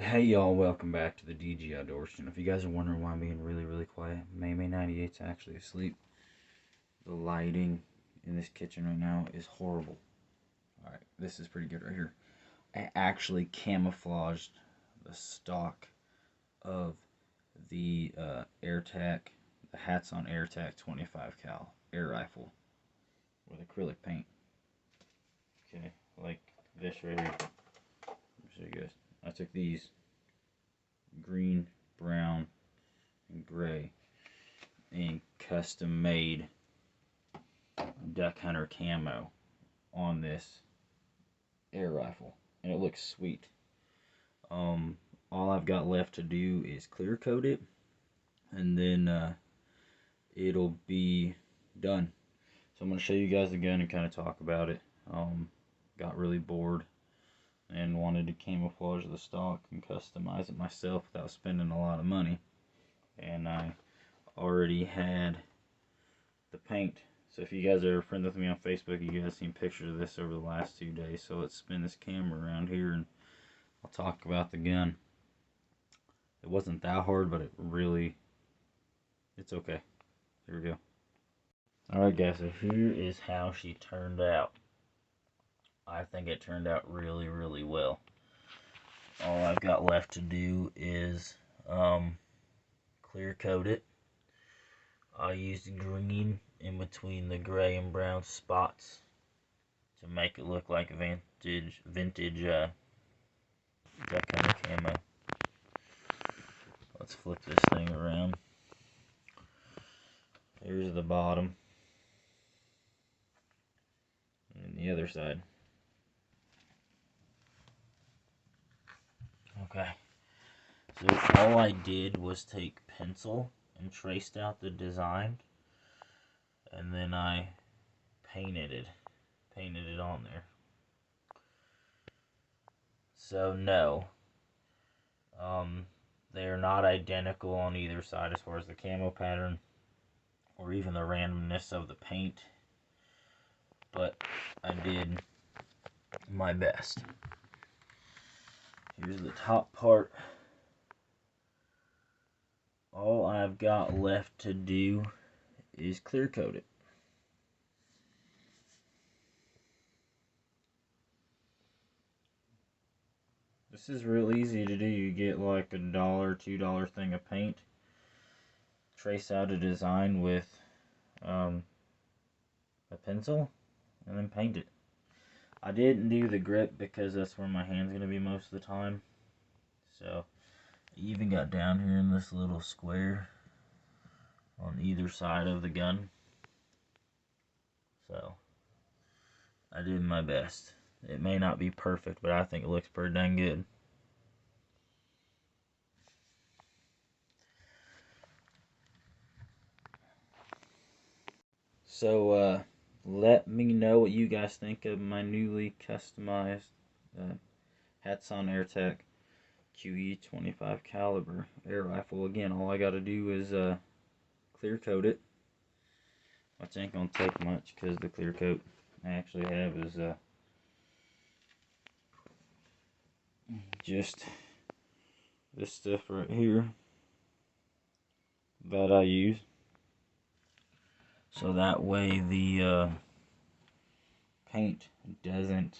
Hey y'all, welcome back to the DG Outdoors channel. If you guys are wondering why I'm being really quiet, May 98's actually asleep. The lighting in this kitchen right now is horrible. Alright, this is pretty good right here. I actually camouflaged the stock of the Airtact, the Hatsan Airtact 25 cal air rifle with acrylic paint. Okay, like this right here. Let me show you guys. I took these green, brown, and gray and custom made duck hunter camo on this air rifle, and it looks sweet. All I've got left to do is clear coat it, and then it'll be done. So I'm going to show you guys the gun and kind of talk about it. Got really bored and wanted to camouflage the stock and customize it myself without spending a lot of money. And I already had the paint. So if you guys are friends with me on Facebook, you guys seen pictures of this over the last 2 days. So let's spin this camera around here and I'll talk about the gun. It wasn't that hard, but it's okay. Here we go. Alright guys, so here is how she turned out. I think it turned out really well. All I've got left to do is clear coat it. I used green in between the gray and brown spots to make it look like vintage duck hunter camo. Let's flip this thing around. Here's the bottom and the other side. Okay, so all I did was take pencil and traced out the design, and then I painted it on there. So no, they're not identical on either side as far as the camo pattern or even the randomness of the paint, but I did my best. Here's the top part. All I've got left to do is clear coat it. This is real easy to do. You get like $1, $2 thing of paint, trace out a design with a pencil, and then paint it. I didn't do the grip because that's where my hand's going to be most of the time. So I even got down here in this little square on either side of the gun. So I did my best. It may not be perfect, but I think it looks pretty dang good. So let me know what you guys think of my newly customized Hatsan Airtact QE 25 caliber air rifle. Again, all I got to do is clear coat it, which ain't gonna take much because the clear coat I actually have is just this stuff right here that I use, so that way the paint doesn't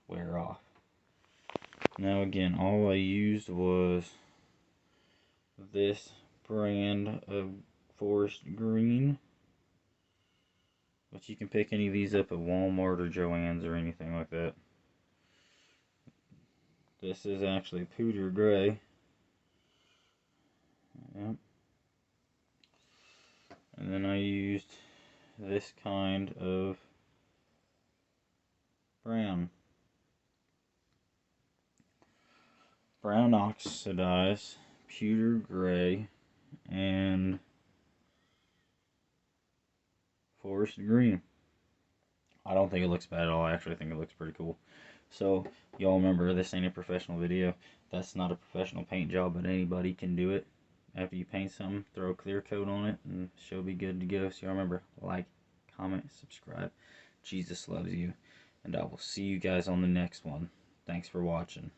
wear off. Now again, all I used was this brand of forest green, but you can pick any of these up at Walmart or Joann's or anything like that. This is actually pewter gray. Yep. And then I used this kind of brown oxidized, pewter gray, and forest green. I don't think it looks bad at all. I actually think it looks pretty cool. So y'all remember, this ain't a professional video. That's not a professional paint job, but anybody can do it. After you paint something, throw a clear coat on it and she'll be good to go. So y'all remember, like, comment, subscribe. Jesus loves you, and I will see you guys on the next one. Thanks for watching.